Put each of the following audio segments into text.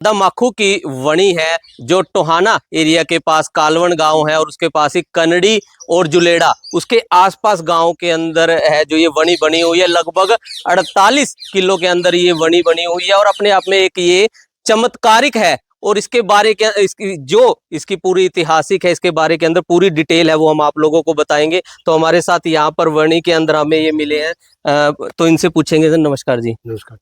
दादामाखू की वणी है जो टोहाना एरिया के पास कालवन गांव है और उसके पास ही कनड़ी और जुलेड़ा उसके आसपास गांव के अंदर है जो ये वणी बनी हुई है। लगभग 48 किलो के अंदर ये वणी बनी हुई है और अपने आप में एक ये चमत्कारिक है। और इसके बारे के इसकी पूरी ऐतिहासिक है, इसके बारे के अंदर पूरी डिटेल है वो हम आप लोगों को बताएंगे। तो हमारे साथ यहाँ पर वणी के अंदर हमें ये मिले हैं, तो इनसे पूछेंगे। नमस्कार जी। नमस्कार।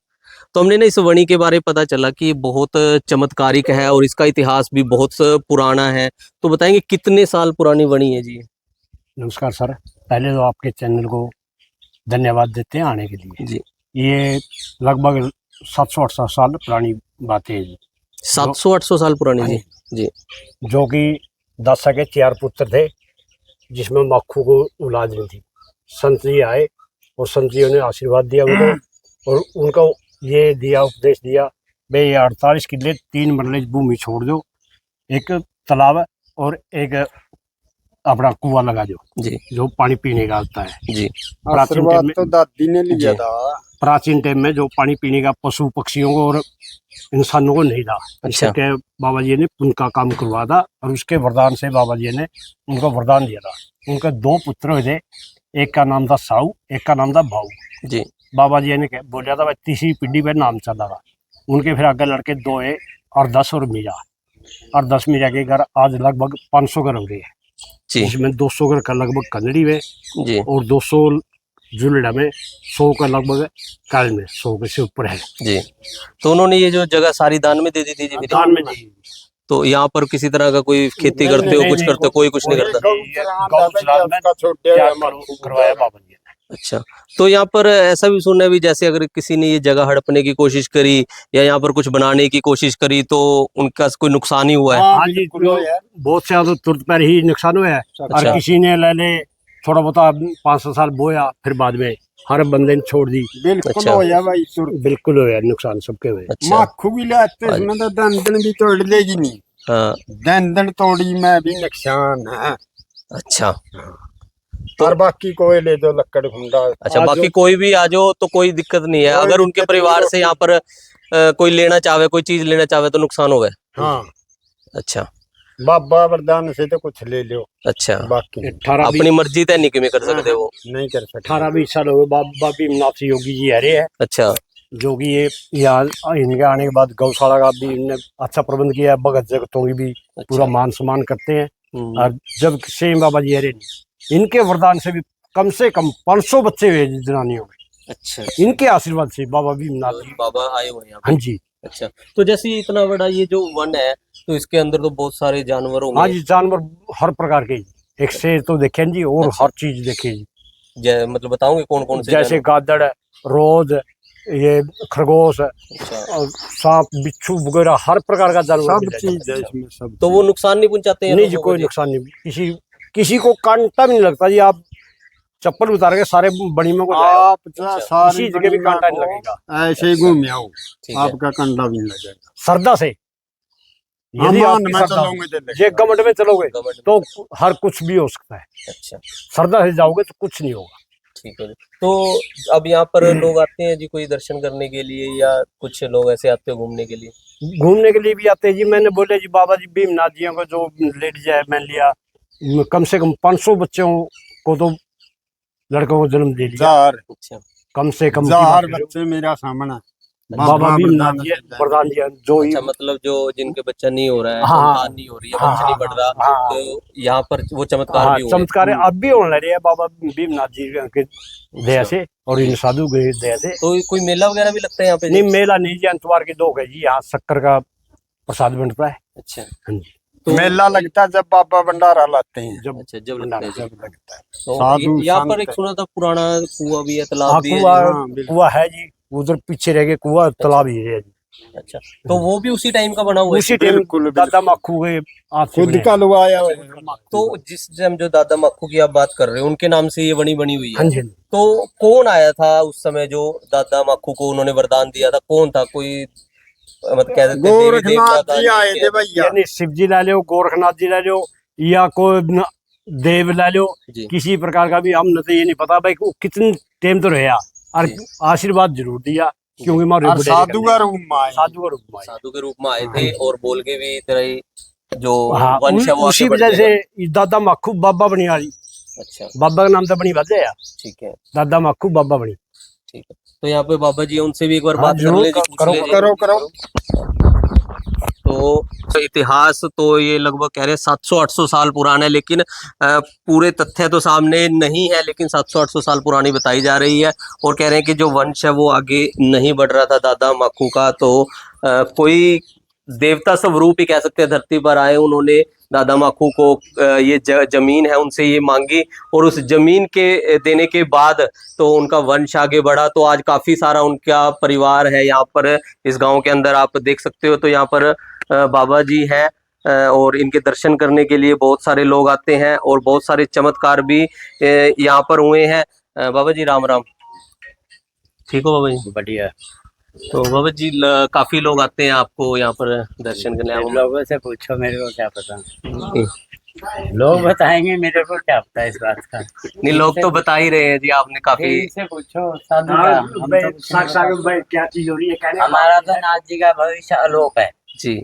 तो हमने ना इस वणी के बारे में पता चला कि बहुत चमत्कारिक है और इसका इतिहास भी बहुत पुराना है, तो बताएंगे कितने साल पुरानी वणी है जी? नमस्कार सर, पहले तो आपके चैनल को धन्यवाद देते हैं आने के लिए जी। ये लगभग 700-800 साल पुरानी बात है जी। 700-800 साल पुरानी जी। जी। जो कि 10 के 4 पुत्र थे जिसमें माखू को औलाद नहीं थी। संत जी आए और संत जी ने आशीर्वाद दिया उनको और उनको ये दिया, उपदेश दिया, भाई ये 48 किले 3 मरले भूमि छोड़ दो, एक तालाब और एक अपना कुआं लगा दो जी, जो पानी पीने का आता है जी। प्राचीन टाइम में तो दादी ने लिया था। प्राचीन टाइम में जो पानी पीने का पशु पक्षियों को और इंसानों को नहीं था। अच्छा। इसके बाबा जी ने उनका काम करवा था और उसके वरदान से बाबा जी ने उनको वरदान दिया था। उनके 2 पुत्र हुए थे, एक का नाम था साऊ, एक का नाम था भाऊ जी। बाबा जी ने बोला था भाई तीसरी पीढ़ी पे नाम चला था। उनके फिर आगे लड़के 2 है और 10 और मीरा, और 10 मीरा के घर आज लगभग 500 घर हो गए हैं, जिसमें 200 घर का लगभग कन्नड़ी में जी और 200 जुलेड़ा में, 100 का लगभग काल में, 100 के से ऊपर है जी। तो उन्होंने ये जो जगह सारी दान में दे दी थी जी? दान में दी। तो यहाँ पर किसी तरह का कोई खेती करते हो, कुछ करते हो? कोई कुछ नहीं करता। करवाया बाबा जी ने। अच्छा। तो यहाँ पर ऐसा भी सुनना है भी, जैसे अगर किसी ने ये जगह हड़पने की कोशिश करी या यहाँ पर कुछ बनाने की कोशिश करी तो उनका कोई नुकसान ही हुआ है? हाँ जी, बहुत से तो तुरंत पर ही नुकसान हुआ है। और अच्छा। किसी ने ले ले थोड़ा बहुत 500 साल बोया, फिर बाद में हर बंदे ने छोड़ दी। बिल्कुल अच्छा। होया भाई, बिल्कुल हुआ नुकसान सबके हुए। अच्छा। माखू भी लाते इसमें तो दंदन भी तोड़ लेगी नहीं। हाँ। दंदन तोड़ी में भी नुकसान है। अच्छा। और बाकी कोई ले दो लकड़ घुंडा। अच्छा, बाकी कोई भी आ जाओ तो कोई दिक्कत नहीं है। अगर उनके परिवार से यहाँ पर कोई लेना चाहे, कोई चीज लेना चाहे तो नुकसान होगा? हाँ। अच्छा। बाबा वरदान से तो कुछ ले लो। अच्छा। बाकी अपनी मर्जी तय नहीं में कर सकते वो? नहीं कर सकते। 18-20 साल हो गए बाबा भीमनाथ योगी जी हरे है। अच्छा। जो कि ये यहाँ इनके आने के बाद गौशाला का भी इनने अच्छा प्रबंध किया है। भगत जगतों की भी पूरा मान सम्मान करते हैं। और जब सेम बाबा जी हरे इनके वरदान से भी कम से कम 500 बच्चे हुए जनानियों में। अच्छा। इनके आशीर्वाद से बाबा भीमनाथ जी बाबा आए हुए हैं। हाँ जी। अच्छा। तो जैसे इतना बड़ा ये जो वन है तो इसके अंदर तो बहुत सारे जानवर होंगे? हाँ जी, जानवर हर प्रकार के, एक शेर तो देखे जी और अच्छा। हर चीज देखे जी। मतलब बताओगे कौन कौन से? जैसे गादड़, रोज, ये खरगोश, अच्छा। सांप, बिच्छू वगैरह हर प्रकार का जानवर सब चीज है इसमें, सब। तो वो नुकसान नहीं पहुंचाते हैं? नहीं जी, कोई नुकसान नहीं, किसी को कांटा भी नहीं लगता जी। आप चप्पल उतार के सारे बड़ी में को आप किसी जगह भी कांटा नहीं लगेगा। ऐसे ही घूम आओ, आपका कंडा भी नहीं लगेगा। श्रद्धा से यदि आप ये गमट में चलोगे तो हर कुछ भी हो सकता है। अच्छा। श्रद्धा से जाओगे तो कुछ नहीं होगा। ठीक है। तो अब यहाँ पर लोग आते हैं जी कोई दर्शन करने के लिए, या कुछ लोग ऐसे आते हैं घूमने के लिए? घूमने के लिए भी आते हैं जी। मैंने बोले जी बाबा जी भीमनाथ जी को जो लेडीज है, मैंने लिया कम से कम 500 बच्चों को तो लड़कों को जन्म दे दिया। अच्छा। कम से कम 4 बच्चे मेरा सामने बाबा भीमनाथ जी वरदान दिया जो। अच्छा, मतलब जो जिनके बच्चा नहीं हो रहा है, हाँ, संतान नहीं हो रही है, बच्चा नहीं बढ़ रहा, हाँ, तो यहाँ पर वो चमत्कार भी हुए? चमत्कार अब भी होने लगे बाबा भीमनाथ जी के दया से और इन साधु के दया से। तो कोई मेला वगैरह भी लगता है यहाँ पे? नहीं, मेला नहीं जी, अंतवार के 2 है जी, यहाँ शक्कर का प्रसाद बनता है। अच्छा। हाँ जी। तो मेला लगता है जब बाबा भंडारा लाते हैं। जब अच्छा, जब लगता है। जब लगता है। तो यहाँ पर एक सुना था पुराना कुआं भी है, तालाब भी है? कुआं है जी, उधर पीछे रह गए कुआं, तालाब ही है जी। अच्छा। तो वो भी उसी टाइम का बना हुआ है? उसी टाइम दादामाखू के खुद का लगवाया। तो जिस टाइम जो दादामाखू की आप बात कर रहे हो उनके नाम से ये वणी बनी हुई है? हाँ जी। तो कौन आया था उस समय जो दादामाखू को उन्होंने वरदान दिया था? कौन था? कोई मतलब कह देते गोरखनाथ जी आए थे भैया। यानी शिव जी ले लो, गोरखनाथ जी ले लो, या कोई देव ले लो, किसी प्रकार का भी। हम तो ये नहीं पता भाई कितने टाइम तो रहा और आशीर्वाद जरूर दिया क्योंकि हमारे और बुढ़े साधु का रूप में आए। साधु का रूप में आए। साधु के रूप में आए थे और बोल के भी तेरा ही जो हाँ, वंश है वो उसी आगे वजह बढ़ते से गए। दादा माखू बाबा बनी वाली, अच्छा बाबा का नाम तो बनी बात है यार, ठीक है दादा माखू बाबा बनी। ठीक है। तो यहाँ पे बाबा जी हैं, उनसे भी एक बार हाँ, बात कर जरूर ले जी, पूछ करो, ले जी। करो करो। तो इतिहास तो ये लगभग कह रहे हैं 700-800 साल पुराना है, लेकिन पूरे तथ्य तो सामने नहीं है, लेकिन 700-800 साल पुरानी बताई जा रही है। और कह रहे हैं कि जो वंश है वो आगे नहीं बढ़ रहा था दादा माखू का, तो कोई देवता स्वरूप ही कह सकते हैं धरती पर आए, उन्होंने दादा माखू को ये जमीन है उनसे ये मांगी, और उस जमीन के देने के बाद तो उनका वंश आगे बढ़ा। तो आज काफी सारा उनका परिवार है यहाँ पर इस गांव के अंदर, आप देख सकते हो। तो यहाँ पर बाबा जी हैं और इनके दर्शन करने के लिए बहुत सारे लोग आते हैं और बहुत सारे चमत्कार भी यहाँ पर हुए हैं। बाबा जी राम राम, ठीक हो बाबा जी? बढ़िया। तो बाबा जी काफी लोग आते हैं आपको यहाँ पर दर्शन करने। लोगों से पूछो, मेरे को क्या पता, लोग बताएंगे, मेरे को क्या पता इस बात का। नहीं, लोग तो बता ही रहे हैं जी, आपने काफी। इनसे पूछो साधु का, हम तो कुछ नहीं साक्षात भाई क्या चीज हो रही है कहने। हमारा तो नाथ जी का भविष्य आलोक है। जी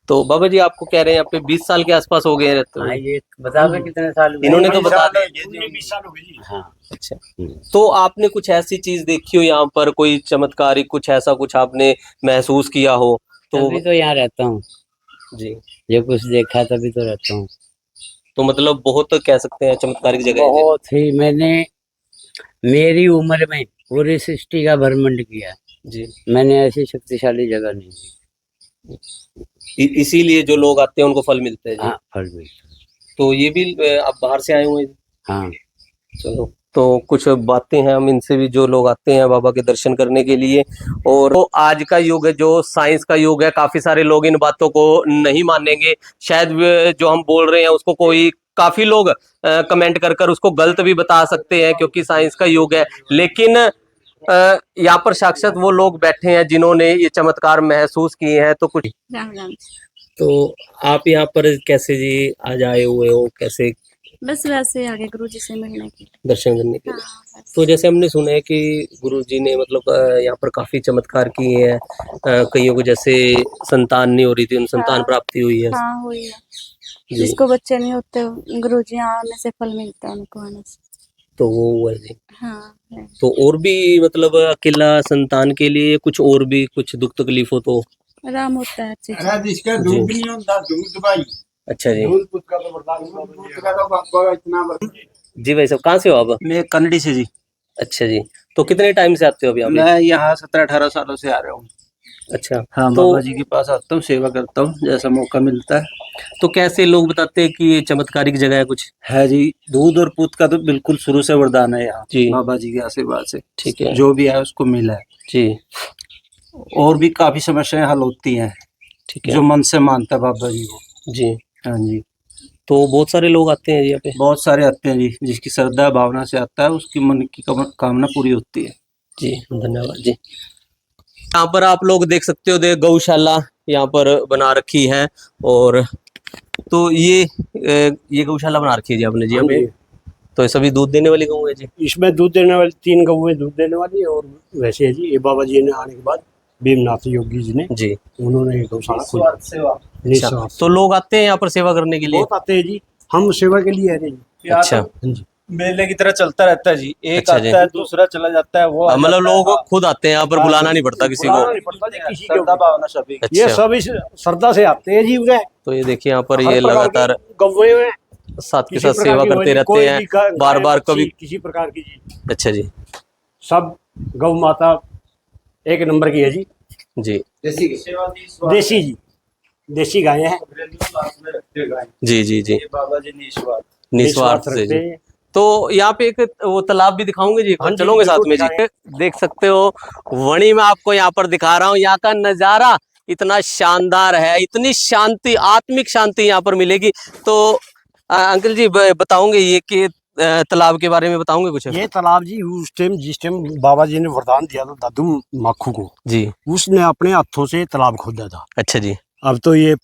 तो बाबा जी आपको कह रहे हैं यहाँ पे 20 साल के आसपास हो गए रहते हाँ, हुए। ये बता दो कितने साल हुए? इन्होंने तो बता दिया। 19-20 साल हो गए जी। हाँ। अच्छा, तो आपने कुछ ऐसी चीज देखी हो यहाँ पर, कोई चमत्कारिक कुछ ऐसा कुछ आपने महसूस किया हो? तो तभी तो यहाँ रहता हूँ जी, जो कुछ देखा तभी तो रहता हूँ। तो मतलब बहुत कह सकते हैं चमत्कारिक जगह है जी। बहुत ही, मैंने मेरी उम्र में पूरी सृष्टि का भ्रमण किया, जी मैंने ऐसी शक्तिशाली जगह नहीं दी। इसीलिए जो लोग आते हैं उनको फल मिलते हैं जी। हाँ, फल भी। तो ये भी आप बाहर से आए हुए हैं जी? हाँ, चलो, तो कुछ बातें हैं हम इनसे भी, जो लोग आते हैं बाबा के दर्शन करने के लिए। और तो आज का युग है जो साइंस का युग है, काफी सारे लोग इन बातों को नहीं मानेंगे, शायद जो हम बोल रहे हैं उसको कोई काफी लोग कमेंट कर उसको गलत भी बता सकते हैं, क्योंकि साइंस का युग है। लेकिन यहाँ पर साक्षात वो लोग बैठे हैं जिन्होंने ये चमत्कार महसूस किए हैं। तो कुछ राम राम। तो आप यहाँ पर कैसे जी आज आए हुए हो, कैसे बस वैसे आगे गुरु जी से मिलने के लिए। दर्शन करने के लिए? हाँ, बस। तो जैसे हमने सुना है कि गुरु जी ने मतलब यहाँ पर काफी चमत्कार किए हैं, कईयों को जैसे संतान नहीं हो रही थी उन संतान हाँ। प्राप्ति हुई है। हाँ हुई है, जी जिसको बच्चे नहीं होते गुरु जी आने से फल मिलता है उनको आने से। तो वो हुआ है जी। हाँ है। तो और भी मतलब अकेला संतान के लिए कुछ और भी कुछ दुख तकलीफ हो तो? आराम होता है हर चीज। अरे जिसका दूध भी नहीं होता, दूध भाई, अच्छा जी। दूध पुत का तो बर्दाश्त दूध का तो बाबा इतना जी भाई साहब, कहाँ से हो आप? मैं कन्नड़ी से जी। अच्छा जी, तो कितने टाइम से आते हो अभी आप? मैं यहाँ 17-18 सालों से आ रहा हूँ। अच्छा, हाँ, तो बाबा जी के पास आता हूँ, सेवा करता हूँ जैसा मौका मिलता है। तो कैसे लोग बताते हैं कि ये चमत्कारिक जगह है कुछ? है जी, दूध और पूत का तो बिल्कुल शुरू से वरदान है यहाँ जी। बाबा जी के आशीर्वाद से। ठीक है जो भी है उसको मिला है। जी, और भी काफी समस्याएं हल होती हैं ठीक है जो मन से मानता है बाबा जी को। जी। हाँ जी, तो बहुत सारे लोग आते हैं यहाँ पे? बहुत सारे आते हैं जी, जिसकी श्रद्धा भावना से आता है उसकी मन की कामना पूरी होती है। जी धन्यवाद जी। यहाँ पर आप लोग देख सकते हो, गौशाला यहाँ पर बना रखी है। और तो ये गौशाला बना रखी है जी आपने जी यहाँ पे? तो ये सभी दूध देने वाली गऊ है जी? इसमें दूध देने वाली 3 गऊ दूध देने वाली, और वैसे है जी ये बाबा जी ने आने के बाद भीमनाथ योगी जी ने जी। उन्होंने गौशाला खोला। अच्छा, निस्वार्थ। तो लोग आते हैं यहाँ पर सेवा करने के लिए? बहुत आते हैं जी, हम सेवा के लिए आ रहे जी। अच्छा, हाँ जी। मेले की तरह चलता रहता है जी, एक अच्छा जी। आता है दूसरा चला जाता है, वो आ मतलब जाता है। लोग खुद आते हैं यहाँ पर, बुलाना नहीं पड़ता किसी को? बुलाना नहीं पड़ता जी किसी श्रद्धा को। भावना सभी की। ये अच्छा, सब इस श्रद्धा से आते हैं जी। उन्हें तो ये देखिए यहाँ पर हर ये प्रकार की लगातार गौएं हैं, साथ के किसी साथ प्रकार सेवा की करते होली, रहते कोई हैं भी गाय, बार बार बच्ची, कभी। किसी प्रकार की जी। अच्छा जी सब गौ माता एक नंबर की है जी। जी देसी जी, देसी गाय हैं। जी जी जी, बाबा जी निस्वार्थ। निस्वार्थ से रखते जी। हैं। तो यहाँ पे एक वो तालाब भी दिखाऊंगे जी, हाँ जी, चलोगे साथ बिल्कुल में जी? देख सकते हो वणी में आपको यहाँ पर दिखा रहा हूँ, यहाँ का नजारा इतना शानदार है, इतनी शांति, आत्मिक शांति यहाँ पर मिलेगी। तो अंकल जी बताओगे ये कि तालाब के बारे में बताओगे कुछ? ये तालाब जी उस टाइम जिस टाइम बाबा जी ने वरदान दिया था दादू माखू को, जी। उसने अपने हाथों से तालाब खोदा था। अच्छा जी। अब तो ये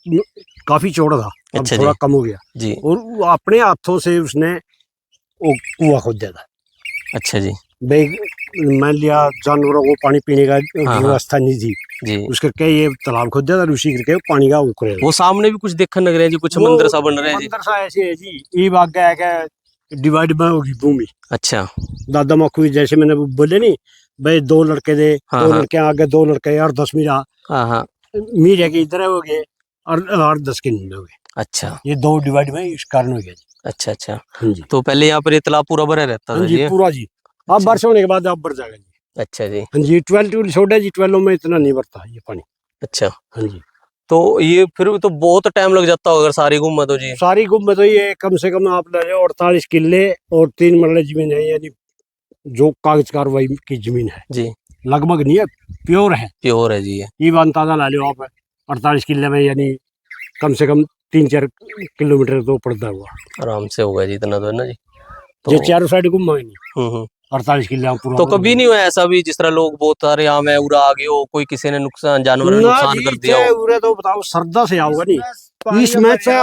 काफी चौड़ा था, अब अच्छा थोड़ा जी। कम हो गया जी। और वो अपने हाथों से उसने वो कुआं खोदा था। अच्छा जी। भाई मान लिया जानवरों को पानी पीने का हाँ। व्यवस्था नहीं थी, जी उस करके ये तालाब खोद दिया था, उसी करके पानी का उकरे वो सामने भी कुछ देखने लग रहे हैं जी, कुछ मंदिर सा बन रहे हैं जी। मंदिर सा ऐसे है जी, ये बात क्या है कि डिवाइड में होगी भूमि। अच्छा दादा मक्खू जैसे मैंने बोले नहीं भाई, 2 लड़के दे, हाँ, 2 हाँ। लड़के आगे, 2 लड़के और 10 मीरा हाँ हाँ मीरा के इधर हो गए और 10 के नीचे हो गए। अच्छा ये 2 डिवाइड में इस कारण हो गया जी। अच्छा अच्छा। हाँ जी, तो पहले यहाँ पर ये तालाब पूरा भरा रहता हाँ था जी जी। पूरा जी। अब अच्छा। बारिश होने के बाद अब बढ़ जाएगा जी। अच्छा जी हाँ जी, 12 छोटा जी, 12 में इतना नहीं बढ़ता ये पानी। अच्छा। हाँ जी, तो ये फिर तो बहुत टाइम लग जाता होगा अगर सारी घूम तो जी। सारी गुम में तो ये कम से कम आप ले लो 48 किले और 3 मरले जमीन है, यानी जो कागज कार्रवाई की जमीन है, जी लगभग नहीं है, प्योर है। प्योर है जी ये। अंदाजा ला लो आप 48 किले में, यानी कम से कम 3-4 किलोमीटर तो पड़ता हुआ। आराम से होगा जी इतना तो है ना जी। ये तो चारों साइड घूम नहीं, हम्म। 48 किले पूरा। तो कभी नहीं हुआ ऐसा भी जिस तरह लोग बहुत सारे आम है उड़ा आगे हो, कोई किसी ने नुकसान जानवर ने ना नुकसान जी, कर दिया चाहे हो? उरे तो बताओ श्रद्धा से आओगे नहीं इसमें, चाहे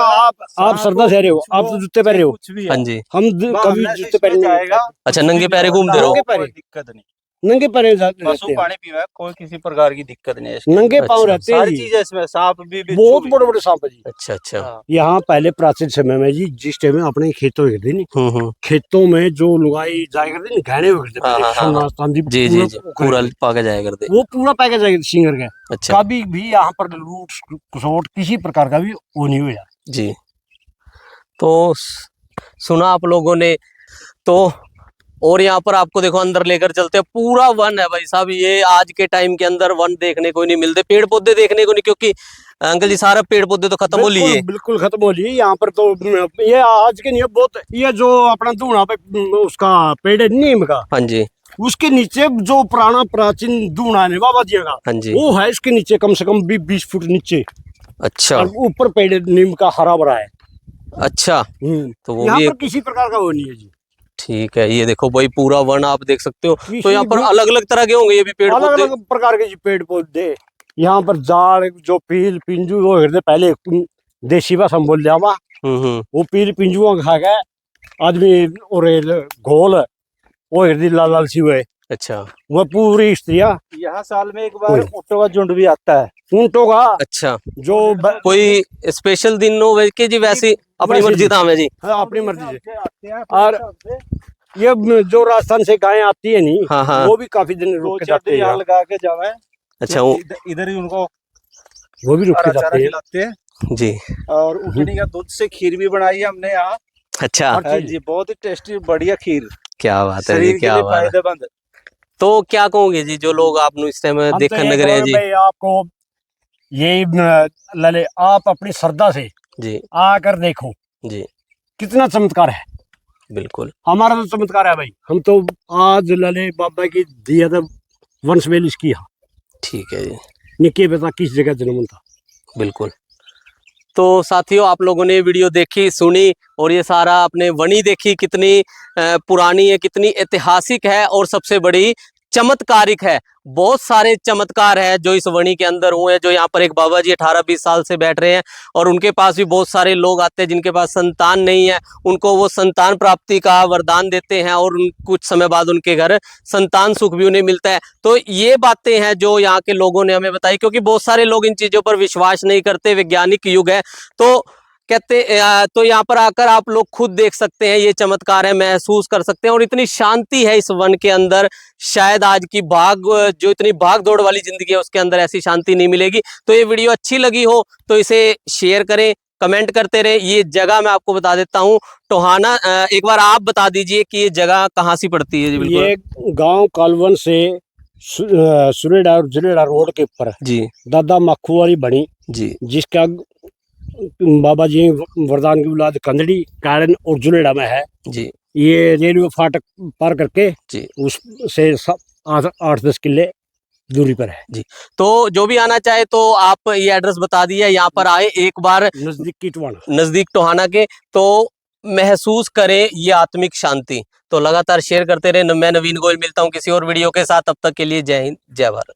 आप श्रद्धा से रहे हो, आप तो जूते पहन रहे हो, कुछ भी हाँ है जी। हम कभी जूते पहन जाएगा। अच्छा नंगे पैरे घूमते रहो। नंगे पैरे। कोई दिक्कत नहीं, नंगे पैरे पशु रहते हैं, पानी पीवा, कोई किसी प्रकार की दिक्कत नहीं है इसके। नंगे पाँव अच्छा, रहते हैं सारी जी। चीजें इसमें, सांप भी बिच्छू बहुत भी। बड़े बड़े सांप है जी। अच्छा अच्छा। हाँ। यहाँ पहले प्राचीन समय में जी, जिस टाइम में अपने खेतों में करते नहीं, खेतों में जो लुगाई जाया करते नहीं, गहने वो करते हाँ, हाँ, हाँ, सोना चांदी जी जी जी पूरा पूरा पाके जाया करते। वो पूरा पैकेज है सिंगर का। अच्छा कभी भी यहाँ पर लूट खसोट किसी प्रकार का भी वो नहीं हुआ जी। तो सुना आप लोगों ने तो, और यहाँ पर आपको देखो अंदर लेकर चलते हैं, पूरा वन है भाई साहब। ये आज के टाइम के अंदर वन देखने को नहीं मिलते, पेड़ पौधे देखने को नहीं, क्योंकि अंकल जी सारा पेड़ पौधे तो खत्म हो लिए। बिल्कुल खत्म हो लिए यहाँ पर तो। ये आज के नहीं, बहुत ये जो अपना धूना पे उसका पेड़ है नीम का, हाँ जी उसके नीचे जो पुराना प्राचीन धूना है बाबा जी का, हाँ जी। वो है इसके नीचे कम से कम 20 फुट नीचे, अच्छा और ऊपर पेड़ नीम का हरा भरा है। अच्छा। तो वो यहाँ भी पर किसी प्रकार का वो नहीं है जी। ठीक है। ये देखो भाई पूरा वन आप देख सकते हो। तो किसी यहाँ पर भी- अलग अलग तरह के होंगे ये भी पेड़ अलग पौधे। अलग प्रकार के जी पेड़ पौधे यहाँ पर, जाड़ जो पील पिंजू वो हिरदे पहले देसी भाषा में बोल जावा, वो पील पिंजुआ खा गए आदमी, और घोल वो हिरदी लाल लाल सी हुए, अच्छा वो पूरी स्त्रियाँ। यहाँ साल में एक बार ऊँटों का झुंड भी आता है। ऊँटों का अच्छा। जो कोई स्पेशल दिन हो के जी वैसी अपनी वैसे मर्जी था मैं जी। हाँ, अपनी मर्जी से। आते हैं और ये जो राजस्थान से गायें आती है नहीं, हाँ, हाँ। वो भी काफी दिन रुक के जाते हैं यहाँ यहाँ। लगा के जावे, अच्छा वो इधर ही उनको वो भी रुक के हरा चारा जाते हैं। खिलाते हैं। जी। और उठनी का दूध से खीर भी बनाई है हमने यहाँ। अच्छा और हाँ जी, बहुत ही टेस्टी बढ़िया खीर, क्या बात है जी, शरीर के क्या लिए बात है। फायदेमंद। तो क्या कहोगे जी जो लोग आप इस टाइम हम तो देखने ये लग रहे हैं कहोगे जी? भाई आपको यही लले, आप अपनी श्रद्धा से जी आकर देखो जी कितना चमत्कार है। बिल्कुल। हमारा तो चमत्कार है भाई, हम तो आज लले बाबा की दिया था वंश वेल इसकी, यहाँ ठीक है जी निके बता किस जगह जन्म था। बिल्कुल। तो साथियों आप लोगों ने वीडियो देखी सुनी, और ये सारा आपने वनी देखी, कितनी पुरानी है, कितनी ऐतिहासिक है, और सबसे बड़ी चमत्कारिक है। बहुत सारे चमत्कार है जो इस वनी के अंदर हुए हैं। जो यहाँ पर एक बाबा जी 18-20 साल से बैठ रहे हैं, और उनके पास भी बहुत सारे लोग आते हैं जिनके पास संतान नहीं है, उनको वो संतान प्राप्ति का वरदान देते हैं, और कुछ समय बाद उनके घर संतान सुख भी उन्हें मिलता है। तो ये बातें हैं जो यहाँ के लोगों ने हमें बताई, क्योंकि बहुत सारे लोग इन चीज़ों पर विश्वास नहीं करते, वैज्ञानिक युग है। तो कहते तो यहाँ पर आकर आप लोग खुद देख सकते हैं, ये चमत्कार है, महसूस कर सकते हैं, और इतनी शांति है इस वन के अंदर। शायद आज की जो इतनी भाग दौड़ वाली जिंदगी है उसके अंदर ऐसी शांति नहीं मिलेगी। तो ये वीडियो अच्छी लगी हो तो इसे शेयर करें, कमेंट करते रहे। ये जगह मैं आपको बता देता हूँ, टोहाना। एक बार आप बता दीजिए कि ये जगह कहाँ सी पड़ती है जी? बिल्कुल ये गांव कालवन से सुरेडा और जुलेडा रोड के ऊपर जी दादा मक्खू वाली बनी, जी जिसका बाबा जी वरदान की औलाद कंदड़ी कारण और जुलेडा में है। जी ये रेलवे फाटक पार करके जी उससे 8-10 किले दूरी पर है जी। तो जो भी आना चाहे तो आप ये एड्रेस बता दिए, यहाँ पर आए एक बार, नजदीक कीटवाना, नजदीक टोहाना के, तो महसूस करें ये आत्मिक शांति। तो लगातार शेयर करते रहे। मैं नवीन गोयल मिलता हूँ किसी और वीडियो के साथ, तब तक के लिए जय हिंद जय भारत।